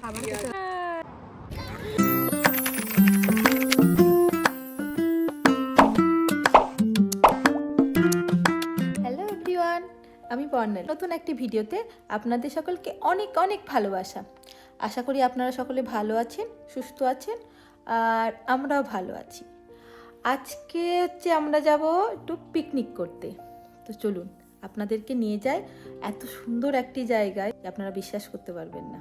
Hello everyone, আমি বর্ণালী। নতুন একটি ভিডিওতে আপনাদের সকলকে অনেক অনেক ভালোবাসা। আশা করি আপনারা সকলে ভালো আছেন, সুস্থ আছেন, আর আমরাও ভালো আছি। আজকে আমরা যাব একটু পিকনিক করতে। তো চলুন আপনাদেরকে নিয়ে যাই এত সুন্দর একটি জায়গায়, আপনারা বিশ্বাস করতে পারবেন না।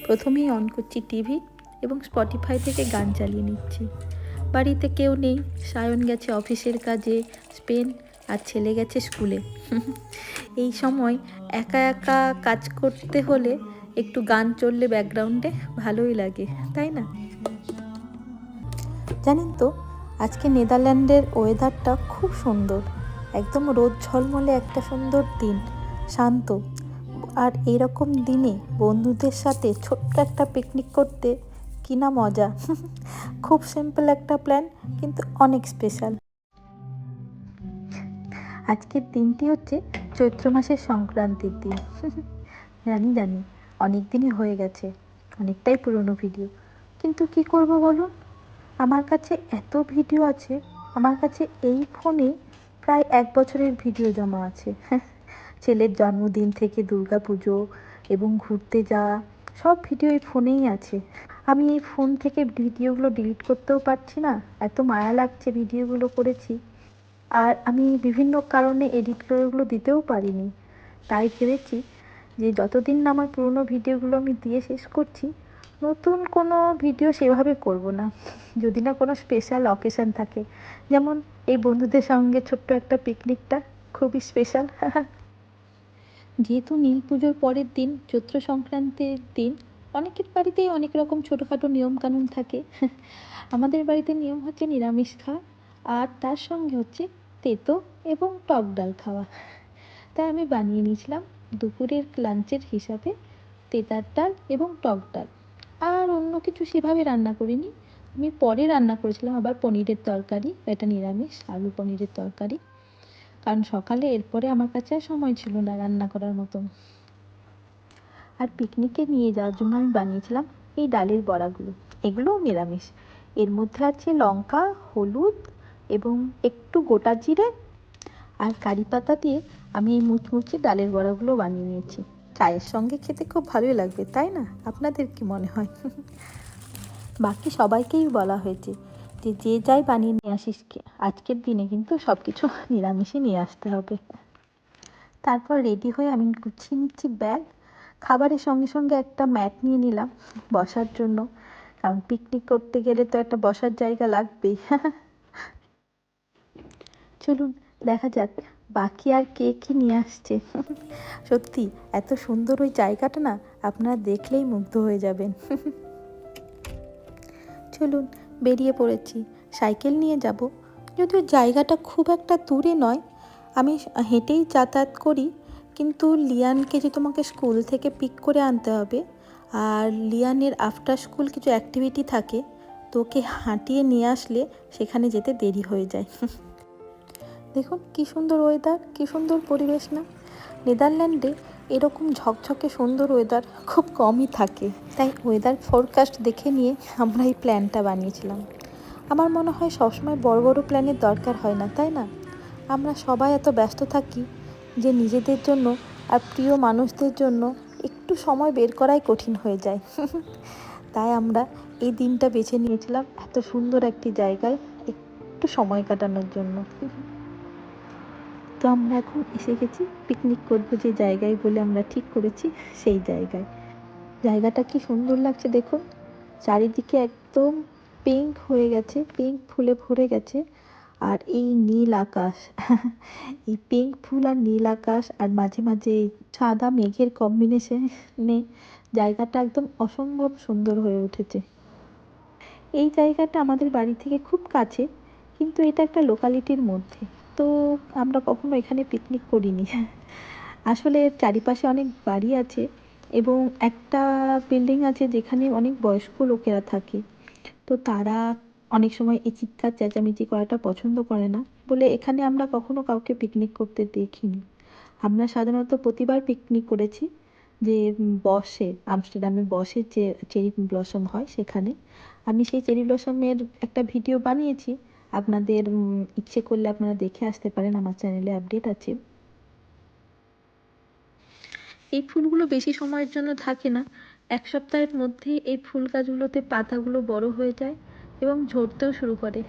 প্রথমেই অন করছি টিভি এবং স্পটিফাই থেকে গান চালিয়ে নিচ্ছি। বাড়িতে কেউ নেই, সায়ন গেছে অফিসের কাজে স্পেন, আর ছেলে গেছে স্কুলে। এই সময় একা একা কাজ করতে হলে একটু গান চললে ব্যাকগ্রাউন্ডে ভালোই লাগে, তাই না? জানেন তো, আজকে নেদারল্যান্ডের ওয়েদারটা খুব সুন্দর, একদম রোদ ঝলমলে একটা সুন্দর দিন, শান্ত। আর এরকম দিনে বন্ধুদের সাথে ছোট্ট একটা পিকনিক করতে কি না মজা। খুব সিম্পল একটা প্ল্যান, কিন্তু অনেক স্পেশাল। আজকের দিনটি হচ্ছে চৈত্র মাসের সংক্রান্তির দিন। জানি অনেক দিনই হয়ে গেছে, অনেকটাই পুরনো ভিডিও, কিন্তু কি করব বলুন, আমার কাছে এত ভিডিও আছে, আমার কাছে এই ফোনে প্রায় 1 বছরের ভিডিও জমা আছে। ছেলের জন্মদিন থেকে দুর্গাপুজো এবং ঘুরতে যাওয়া, সব ভিডিও এই ফোনেই আছে। আমি এই ফোন থেকে ভিডিওগুলো ডিলিট করতেও পারছি না, এত মায়া লাগছে ভিডিওগুলো করেছি। আর আমি বিভিন্ন কারণে এডিট করে ওগুলো দিতেও পারিনি। তাই ভেবেছি যে যতদিন না আমার পুরনো ভিডিওগুলো আমি দিয়ে শেষ করছি, নতুন কোনো ভিডিও সেভাবে করব না, যদি না কোনো স্পেশাল অকেশান থাকে। যেমন এই বন্ধুদের সঙ্গে ছোট্ট একটা পিকনিকটা খুবই স্পেশাল। যেহেতু নীল পুজোর পরের দিন চৈত্র সংক্রান্তির দিন, অনেকের বাড়িতেই অনেক রকম ছোটোখাটো নিয়মকানুন থাকে। আমাদের বাড়িতে নিয়ম হচ্ছে নিরামিষ খাওয়া, আর তার সঙ্গে হচ্ছে তেতো এবং টক ডাল খাওয়া। তাই আমি বানিয়ে নিয়েছিলাম দুপুরের লাঞ্চের হিসাবে তেঁতার ডাল এবং টক ডাল। আর অন্য কিছু সেভাবে রান্না করিনি। আমি পরে রান্না করেছিলাম আবার পনিরের তরকারি, এটা নিরামিষ আলু পনিরের তরকারি, কারণ সকালে এরপরে আমার কাছে আর সময় ছিল না রান্না করার মতন। আর পিকনিকে নিয়ে যাওয়ার জন্য আমি বানিয়েছিলাম এই ডালের বড়াগুলো, এগুলোও নিরামিষ। এর মধ্যে আছে লঙ্কা, হলুদ এবং একটু গোটা জিরে আর কারি পাতা দিয়ে আমি এই মুচমুচে ডালের বড়াগুলো বানিয়ে নিয়েছি। চায়ের সঙ্গে খেতে খুব ভালোই লাগবে, তাই না? আপনাদের কি মনে হয়? বাকি সবাইকেই বলা হয়েছে যে যে যাই বানিয়ে নিয়ে আসিস, আজকের দিনে কিন্তু সব কিছু নিরামিষই নিয়ে আসতে হবে। তারপর রেডি হয়ে আমি গুছিয়ে নিচ্ছি ব্যাগ। খাবারের সঙ্গে সঙ্গে একটা ম্যাট নিয়ে নিলাম বসার জন্য, কারণ পিকনিক করতে গেলে তো একটা বসার জায়গা লাগবেই। চলুন দেখা যাক বাকি আর কে কী নিয়ে আসছে। সত্যি এত সুন্দর ওই জায়গাটা না, আপনারা দেখলেই মুগ্ধ হয়ে যাবেন। চলুন বেরিয়ে পড়েছি, সাইকেল নিয়ে যাব। যদিও জায়গাটা খুব একটা দূরে নয়, আমি হেঁটেই যাতায়াত করি, কিন্তু লিয়ানকে যে তোমাকে স্কুল থেকে পিক করে আনতে হবে, আর লিয়ানের আফটার স্কুল কিছু অ্যাক্টিভিটি থাকে, তোকে হাঁটিয়ে নিয়ে আসলে সেখানে যেতে দেরি হয়ে যায়। দেখুন কী সুন্দর ওয়েদার, কী সুন্দর পরিবেশ না? নেদারল্যান্ডে এরকম ঝকঝকে সুন্দর ওয়েদার খুব কমই থাকে, তাই ওয়েদার ফোরকাস্ট দেখে নিয়ে আমরা এই প্ল্যানটা বানিয়েছিলাম। আমার মনে হয় সবসময় বড় বড় প্ল্যানের দরকার হয় না, তাই না? আমরা সবাই এত ব্যস্ত থাকি যে নিজেদের জন্য আর প্রিয় মানুষদের জন্য একটু সময় বের করাই কঠিন হয়ে যায়। তাই আমরা এই দিনটা বেছে নিয়েছিলাম এত সুন্দর একটি জায়গায় একটু সময় কাটানোর জন্য। তো আমরা এখন এসে গেছি পিকনিক করবো যে জায়গায় বলে আমরা ঠিক করেছি, সেই জায়গায়। জায়গাটা কি সুন্দর লাগছে দেখুন, চারিদিকে একদম পিঙ্ক হয়ে গেছে, পিঙ্ক ফুলে ভরে গেছে। আর এই নীল আকাশ, এই পিঙ্ক ফুল আর নীল আকাশ আর মাঝে মাঝে এই সাদা মেঘের কম্বিনেশনে জায়গাটা একদম অসম্ভব সুন্দর হয়ে উঠেছে। এই জায়গাটা আমাদের বাড়ি থেকে খুব কাছে, কিন্তু এটা একটা লোকালিটির মধ্যে, তো আমরা কখনো এখানে পিকনিক করিনি। আসলে চারিপাশে অনেক বাড়ি আছে এবং একটা বিল্ডিং আছে যেখানে অনেক বয়স্ক লোকেরা থাকে, তো তারা অনেক সময় এই চিৎকার চেঁচামেচি করাটা পছন্দ করে না বলে এখানে আমরা কখনো কাউকে পিকনিক করতে দেখিনি। আমরা সাধারণত প্রতিবার পিকনিক করেছি যে বসে আমস্টারডামে বসে যে চেরি ব্লসম হয় সেখানে। আমি সেই চেরি ব্লসমের একটা ভিডিও বানিয়েছি, আপনাদের ইচ্ছে করলে আপনারা দেখে আসতে পারেন, আমার চ্যানেলে আপডেট আছে। এই ফুলগুলো বেশি সময়ের জন্য থাকে না, 1 সপ্তাহের মধ্যেই এই ফুল গাছগুলোতে পাতাগুলো বড় হয়ে যায় এবং ঝরতেও শুরু করে।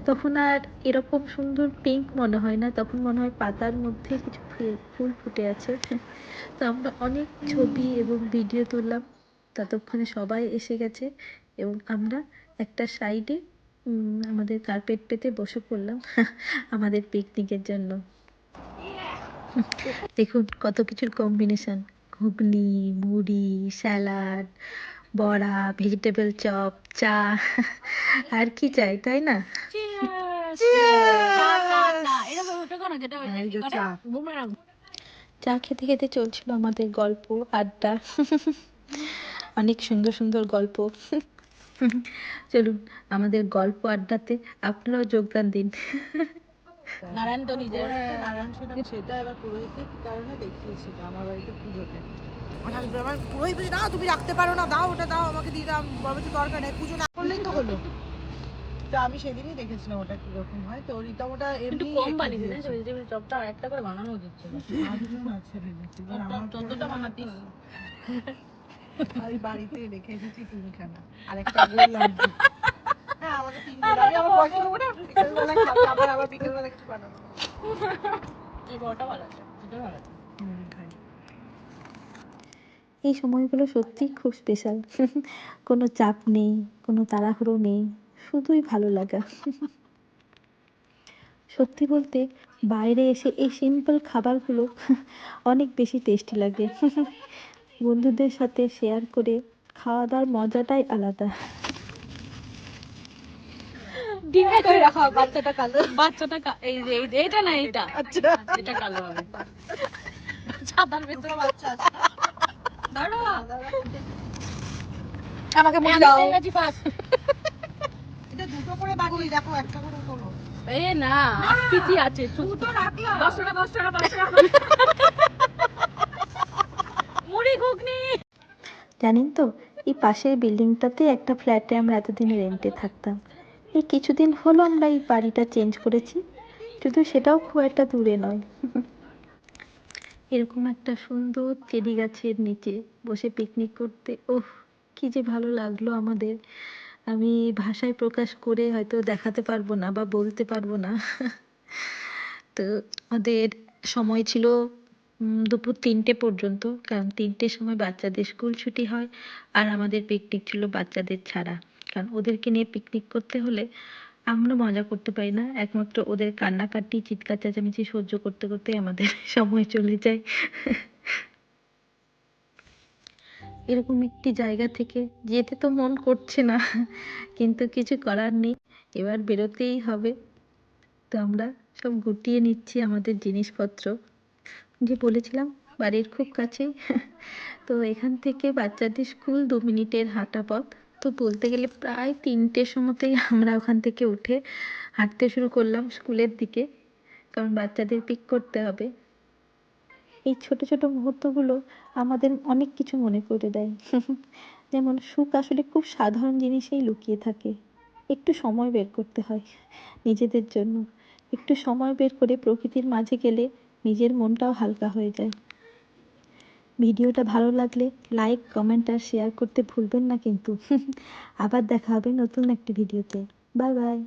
তখন আর এরকম সুন্দর পিঙ্ক মনে হয় না, তখন মনে হয় পাতার মধ্যে কিছু ফুল ফুটে আছে। তো আমরা অনেক ছবি এবং ভিডিও তুললাম, ততক্ষণে সবাই এসে গেছে এবং আমরা একটা সাইডে আমাদের কার্পেট পেতে বসে পড়লাম আমাদের পিকনিকের জন্য। দেখুন কত কিছুর কম্বিনেশন, ঘুগনি, মুড়ি, স্যালাড, বড়া, ভেজিটেবল চপ, চা, আর কি চাই, তাই না? চা খেতে খেতে চলছিল আমাদের গল্প আড্ডা, অনেক সুন্দর সুন্দর গল্প। চলুন আমাদের গল্প আড্ডাতে আপনারাও যোগদান দিন। নারায়ণ তো নিজের নারায়ণ সেটা এবার পুরোহিতের কারণে দেখিয়েছিল আমার বাড়িতে পুজোতে। আমার পুরোহিত বলছে, না তুমি রাখতে পারো না, দাও ওটা দাও আমাকে দিয়ে দাও। বাবা তো দরকার নেই, পুজো না করলেই তো হলো। তো আমি সেদিনই দেখেছিলাম ওটা কিরকম হয়। তো রিতম ওটা এমনি কম বানিয়েছে না, ভেজিটেবল চপটা একটা করে বানানো উচিত ছিল। আচ্ছা চোদ্দটা বানাতিস। আমি বাড়িতে রেখে এসেছি 3খানা, আর একটা বললাম। হ্যাঁ আমাকে 3 দিন আমি আবার বসে নেবো না, বিকেলবেলা খাবো, আবার বিকেলবেলা কিছু বানাবো। এই বড়টা ভালো আছে, এটা ভালো আছে। খাই। এই সময়গুলো সত্যিই খুব স্পেশাল। কোনো চাপ নেই, কোনো তাড়াহুড়ো নেই, শুধুই ভালো লাগা। সত্যি বলতে বাইরে এসে এই সিম্পল খাবারগুলো অনেক বেশি টেস্টি লাগে। বন্ধুদের সাথে শেয়ার করে খাওয়া দাওয়ার মজাটাই আলাদা। ডিমে করে রাখা বাচ্চাটা কালো, এই যে এইটা না এইটা, আচ্ছা এটা কালো হবে। সাদার ভিতরে বাচ্চা আছে। দাঁড়া আমাকে মুখ দাও। আমি গেছি ফার্স্ট। এটা দুটো করে বানিয়ে দেখো, একটা করে করো। এ না 8 পিসি আছে, দুটো রাখলাম। 10 টাকা 10 টাকা 5 টাকা। মুড়ি ঘুগনি। জানেন তো এই পাশের বিল্ডিংটাতে একটা ফ্ল্যাটে আমরা এতদিন রেন্টে থাকতাম। এই কিছুদিন হলো আমরা এই বাড়িটা চেঞ্জ করেছি, শুধু সেটাও খুব একটা দূরে নয়। এরকম একটা সুন্দর চেরি গাছের নিচে বসে পিকনিক করতে, ওহ কি যে ভালো লাগলো আমাদের, আমি ভাষায় প্রকাশ করে হয়তো দেখাতে পারবো না বা বলতে পারবো না। তো আমাদের সময় ছিল দুপুর 3টে পর্যন্ত, কারণ 3টের সময় বাচ্চাদের স্কুল ছুটি হয়, আর আমাদের পিকনিক ছিল বাচ্চাদের ছাড়া, কারণ ওদেরকে নিয়ে পিকনিক করতে হলে আমরা মজা করতে পারি না, একমাত্র ওদের কান্নাকাটি চিৎকার চেঁচামেচি সহ্য করতে করতেই আমাদের সময় চলে যায়। এরকম একটি জায়গা থেকে যেতে তো মন করছে না, কিন্তু কিছু করার নেই, এবার বেরোতেই হবে। তো আমরা সব গুটিয়ে নিচ্ছি আমাদের জিনিসপত্র, যে বলেছিলাম বাড়ির খুব কাছেই। তো এখান থেকে বাচ্চাদের স্কুল 2 মিনিটের হাঁটা পথ। তো বলতে গেলে প্রায় 3টের সময়তেই আমরা ওখান থেকে উঠে হাঁটতে শুরু করলাম স্কুলের দিকে, কারণ বাচ্চাদের পিক করতে হবে। এই ছোট ছোট মুহূর্তগুলো আমাদের অনেক কিছু মনে করে দেয়। যেমন সুখ আসলে খুব সাধারণ জিনিসেই লুকিয়ে থাকে, একটু সময় বের করতে হয় নিজেদের জন্য, একটু সময় বের করে প্রকৃতির মাঝে গেলে নিজের মনটাও হালকা হয়ে যায়। ভিডিওটা ভালো লাগলে লাইক কমেন্ট আর শেয়ার করতে ভুলবেন না কিন্তু। আবার দেখা হবে নতুন একটি ভিডিওতে। Bye bye.